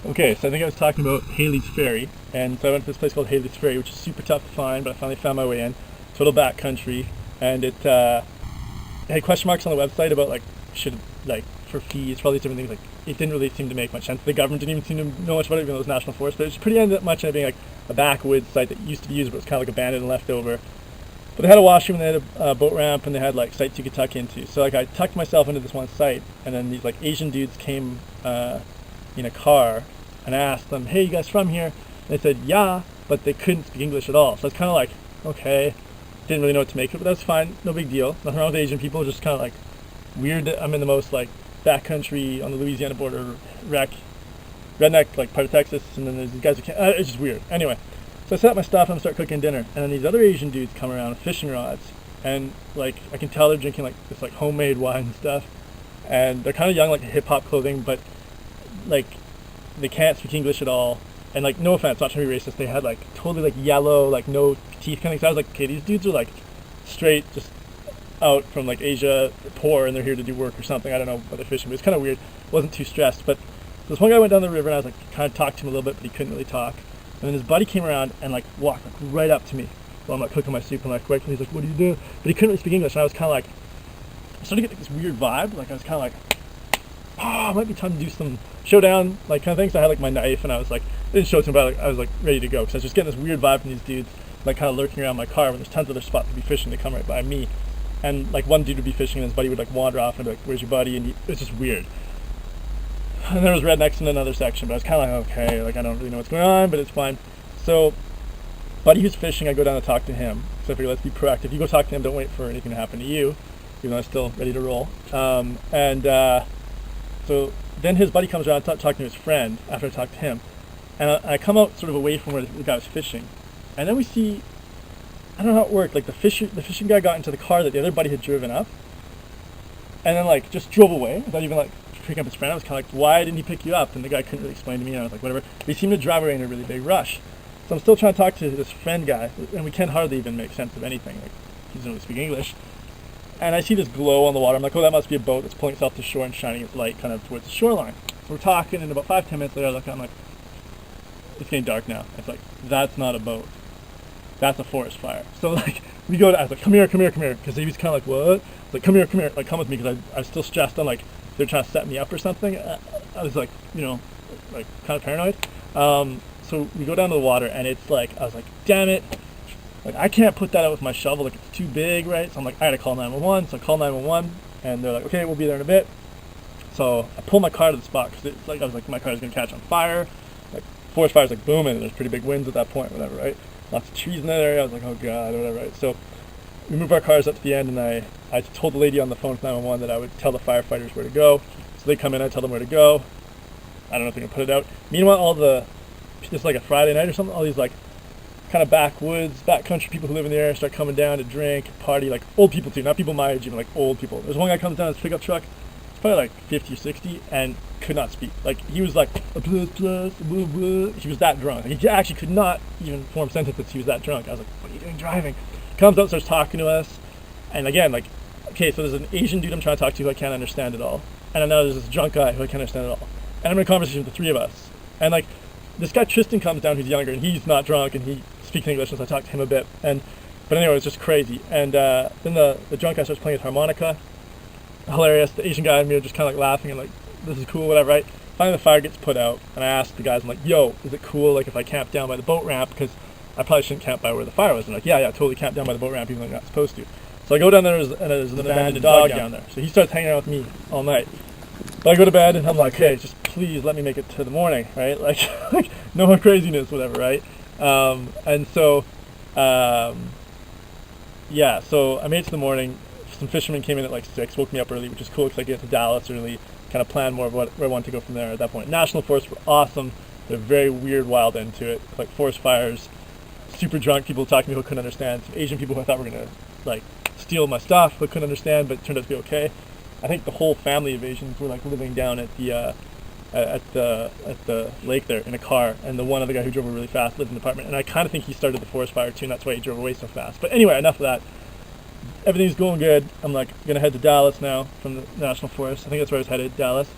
Okay, so I think I was talking about Haley's Ferry, and so I went to this place called Haley's Ferry, which is super tough to find, but I finally found my way in. Total backcountry, and it had question marks on the website about should for fees for all these different things. Like it didn't really seem to make much sense. The government didn't even seem to know much about it, even though it was national forest. But it was pretty ended up much ended up being like a backwoods site that used to be used, but it was kind of like abandoned and left over. But they had a washroom, and they had a boat ramp, and they had sites you could tuck into. So I tucked myself into this one site, and then these Asian dudes came in a car, and I asked them, "Hey, you guys from here?" And they said, "Yeah," but they couldn't speak English at all. So it's kind of like, okay, didn't really know what to make of it, but that's fine, no big deal. Nothing wrong with Asian people, just kind of weird that I'm in the most backcountry on the Louisiana border, redneck part of Texas, and then there's these guys who can't. It's just weird. Anyway, so I set up my stuff and I start cooking dinner, and then these other Asian dudes come around with fishing rods, and I can tell they're drinking this homemade wine and stuff, and they're kind of young, hip hop clothing, but they can't speak English at all. And no offense, not trying to be racist, they had totally yellow, no teeth kind of things. I was like, okay, these dudes are straight just out from Asia, poor, and they're here to do work or something. I don't know what they're fishing, but it's kind of weird. Wasn't too stressed. But this one guy went down the river, and I was kind of talked to him a little bit, but he couldn't really talk. And then his buddy came around and walked right up to me while I'm cooking my soup, and quick, and he's like, "What do you do?" But he couldn't really speak English, and I was kind of I started to get this weird vibe. I was kind of oh, it might be time to do some showdown, kind of thing. So I had my knife, and I was didn't show it to him, but I was ready to go, because I was just getting this weird vibe from these dudes, kind of lurking around my car when there's tons of other spots to be fishing. They come right by me, and one dude would be fishing, and his buddy would wander off, and I'd be "Where's your buddy?" And it was just weird. And there was rednecks in another section, but I was kind of okay, I don't really know what's going on, but it's fine. So, buddy who's fishing, I go down to talk to him. So I figure, let's be proactive. You go talk to him, don't wait for anything to happen to you, even though I'm still ready to roll. So then his buddy comes around talking to his friend after I talk to him. And I come out sort of away from where the guy was fishing. And then we see, I don't know how it worked, the fishing guy got into the car that the other buddy had driven up. And then just drove away without even picking up his friend. I was kind of why didn't he pick you up? And the guy couldn't really explain to me, and I was whatever. But he seemed to drive away in a really big rush. So I'm still trying to talk to this friend guy, and we can't hardly even make sense of anything. He doesn't really speak English. And I see this glow on the water. I'm oh, that must be a boat that's pulling itself to shore and shining its light kind of towards the shoreline. So we're talking, and about 5-10 minutes later, I'm it's getting dark now. It's that's not a boat. That's a forest fire. So we go to, I was come here, because he was kind of what? Come here, come with me, because I was still stressed on they're trying to set me up or something. I was kind of paranoid. So we go down to the water, and it's I was damn it. I can't put that out with my shovel, it's too big, right? So I'm I gotta call 911. So I call 911, and they're okay, we'll be there in a bit. So I pull my car to the spot, because it's I was my car's gonna catch on fire. Forest fire's booming, and there's pretty big winds at that point, whatever, right? Lots of trees in that area. I was oh god, whatever, right? So we move our cars up to the end, and I told the lady on the phone with 911 that I would tell the firefighters where to go. So they come in, I tell them where to go. I don't know if they can put it out. Meanwhile, just a Friday night or something, all these kind of backwoods, backcountry people who live in the area start coming down to drink, party, old people too, not people my age, even old people. There's one guy comes down his pickup truck, he's probably 50 or 60, and could not speak. He was he was that drunk. He actually could not even form sentences. He was that drunk. I was what are you doing driving? Comes out, starts talking to us, and again, okay, so there's an Asian dude I'm trying to talk to who I can't understand at all, and then there's this drunk guy who I can't understand at all, and I'm in a conversation with the three of us, and this guy Tristan comes down who's younger, and he's not drunk, and he speaks English, so I talk to him a bit, but anyway, it's just crazy. And then the drunk guy starts playing his harmonica, hilarious. The Asian guy and me are just kind of laughing and this is cool, whatever, right? Finally the fire gets put out, and I asked the guys, I'm yo, is it cool if I camp down by the boat ramp, because I probably shouldn't camp by where the fire was? And yeah, totally camp down by the boat ramp, even though you're not supposed to. So I go down there, and there's an abandoned dog down there, so he starts hanging out with me all night. But I go to bed, and I'm hey, just please let me make it to the morning, right? No more craziness, whatever, right? And so, yeah, so I made it to the morning. Some fishermen came in at 6, woke me up early, which is cool, because I get to Dallas early, kind of plan more of where I want to go from there at that point. National forests were awesome. They're very weird, wild end to it, forest fires, super drunk people talking to me who couldn't understand, some Asian people who I thought were going to steal my stuff but couldn't understand, but it turned out to be okay. I think the whole family of Asians were living down at the lake there in a car, and the one other guy who drove really fast lived in an apartment, and I kind of think he started the forest fire too, and that's why he drove away so fast. But anyway, enough of that. Everything's going good. I'm gonna head to Dallas now from the National Forest. I think that's where I was headed, Dallas.